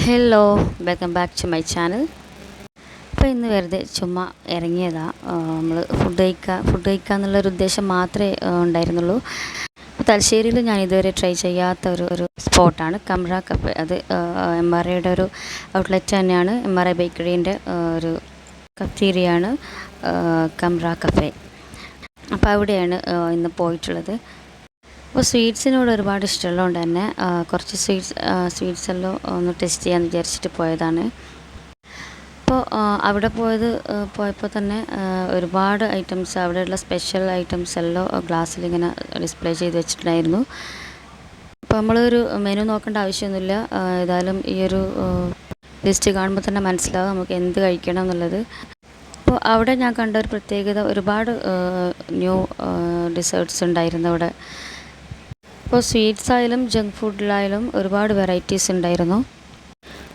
Hello, welcome back to my channel. അപ്പോൾ ഇന്ന് വെറുതെ ചുമ്മാ ഇറങ്ങിയതാണ്. നമ്മൾ ഫുഡ് കഴിക്കുക എന്നുള്ളൊരു ഉദ്ദേശം മാത്രമേ ഉണ്ടായിരുന്നുള്ളൂ. അപ്പോൾ തലശ്ശേരിയിൽ ഞാൻ ഇതുവരെ ട്രൈ ചെയ്യാത്ത ഒരു സ്പോട്ടാണ് കമ്ര കഫേ. അത് MRAയുടെ ഒരു ഔട്ട്ലെറ്റ് തന്നെയാണ്. MRA ബേക്കറീൻ്റെ ഒരു കഫ്റ്റീരിയയാണ് കമ്ര കഫേ. അപ്പോൾ അവിടെയാണ് ഇന്ന് പോയിട്ടുള്ളത്. അപ്പോൾ സ്വീറ്റ്സിനോട് ഒരുപാട് ഇഷ്ടമുള്ളതുകൊണ്ട് തന്നെ കുറച്ച് സ്വീറ്റ്സ് എല്ലാം ഒന്ന് ടെസ്റ്റ് ചെയ്യാമെന്ന് വിചാരിച്ചിട്ട് പോയതാണ്. അപ്പോൾ അവിടെ പോയപ്പോൾ തന്നെ ഒരുപാട് ഐറ്റംസ്, അവിടെയുള്ള സ്പെഷ്യൽ ഐറ്റംസ് എല്ലാം ഗ്ലാസ്സിലിങ്ങനെ ഡിസ്പ്ലേ ചെയ്ത് വെച്ചിട്ടുണ്ടായിരുന്നു. അപ്പോൾ നമ്മളൊരു മെനു നോക്കേണ്ട ആവശ്യമൊന്നുമില്ല. ഏതായാലും ഈ ഒരു ലിസ്റ്റ് കാണുമ്പോൾ തന്നെ മനസ്സിലാവും നമുക്ക് എന്ത് കഴിക്കണം എന്നുള്ളത്. അപ്പോൾ അവിടെ ഞാൻ കണ്ട ഒരു പ്രത്യേകത, ഒരുപാട് ന്യൂ ഡിസേർട്ട്സ് ഉണ്ടായിരുന്നു അവിടെ. ഇപ്പോൾ സ്വീറ്റ്സ് ആയാലും ജങ്ക് ഫുഡിലായാലും ഒരുപാട് വെറൈറ്റീസ് ഉണ്ടായിരുന്നു.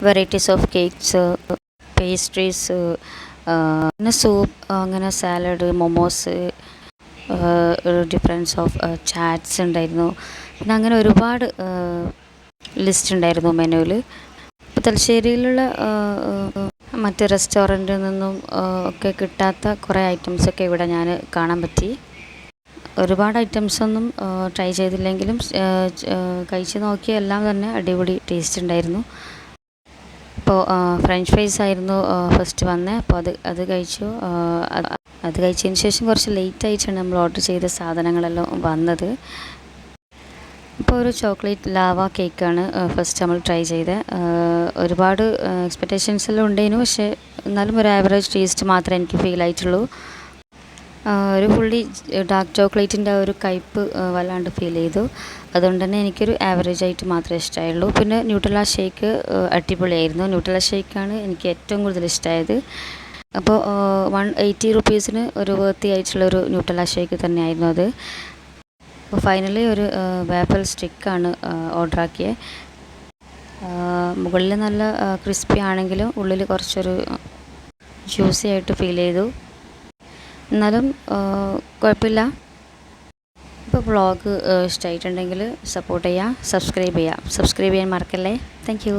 വെറൈറ്റീസ് ഓഫ് കേക്ക്സ്, പേസ്ട്രീസ്, പിന്നെ സൂപ്പ്, അങ്ങനെ salad, momos, difference of chats ഉണ്ടായിരുന്നു. പിന്നെ അങ്ങനെ ഒരുപാട് ലിസ്റ്റ് ഉണ്ടായിരുന്നു മെനുവിൽ. ഇപ്പോൾ തലശ്ശേരിയിലുള്ള മറ്റ് റെസ്റ്റോറൻറ്റിൽ നിന്നും ഒക്കെ കിട്ടാത്ത കുറേ ഐറ്റംസൊക്കെ ഇവിടെ ഞാൻ കാണാൻ പറ്റി. ഒരുപാട് ഐറ്റംസൊന്നും ട്രൈ ചെയ്തില്ലെങ്കിലും കഴിച്ച് നോക്കിയ എല്ലാം തന്നെ അടിപൊളി ടേസ്റ്റ് ഉണ്ടായിരുന്നു. അപ്പോൾ ഫ്രഞ്ച് ഫ്രൈസ് ആയിരുന്നു ഫസ്റ്റ് വന്നത്. അപ്പോൾ അത് കഴിച്ചു. അത് കഴിച്ചതിന് ശേഷം കുറച്ച് ലേറ്റ് ആയിട്ടാണ് നമ്മൾ ഓർഡർ ചെയ്ത സാധനങ്ങളെല്ലാം വന്നത്. ഇപ്പോൾ ഒരു ചോക്ലേറ്റ് ലാവ കേക്കാണ് ഫസ്റ്റ് നമ്മൾ ട്രൈ ചെയ്തത്. ഒരുപാട് എക്സ്പെക്റ്റേഷൻസ് എല്ലാം ഉണ്ടായിരുന്നു, പക്ഷേ എന്നാലും ഒരു ആവറേജ് ടേസ്റ്റ് മാത്രമേ എനിക്ക് ഫീൽ ആയിട്ടുള്ളൂ. ഒരു ഫുള്ളി ഡാർക്ക് ചോക്ലേറ്റിൻ്റെ ഒരു കയ്പ്പ് വല്ലാണ്ട് ഫീൽ ചെയ്തു. അതുകൊണ്ട് തന്നെ എനിക്കൊരു ആവറേജ് ആയിട്ട് മാത്രമേ ഇഷ്ടമായുള്ളൂ. പിന്നെ ന്യൂട്രല ഷേക്ക് അടിപൊളിയായിരുന്നു. ന്യൂട്രല ഷേക്കാണ് എനിക്ക് ഏറ്റവും കൂടുതൽ ഇഷ്ടമായത്. അപ്പോൾ 180 റുപ്പീസിന് ഒരു വർത്തി ആയിട്ടുള്ളൊരു ന്യൂട്രല ഷേക്ക് തന്നെയായിരുന്നു അത്. അപ്പോൾ ഫൈനലി ഒരു വേഫൽ സ്റ്റിക്കാണ് ഓർഡർ ആക്കിയത്. മുകളിൽ നല്ല ക്രിസ്പി ആണെങ്കിലും ഉള്ളിൽ കുറച്ചൊരു ജ്യൂസി ആയിട്ട് ഫീൽ ചെയ്തു. എന്നാലും കുഴപ്പമില്ല. ഇപ്പോൾ വ്ളോഗ് ഇഷ്ടമായിട്ടുണ്ടെങ്കിൽ സപ്പോർട്ട് ചെയ്യുക, സബ്സ്ക്രൈബ് ചെയ്യാൻ മറക്കല്ലേ. Thank you.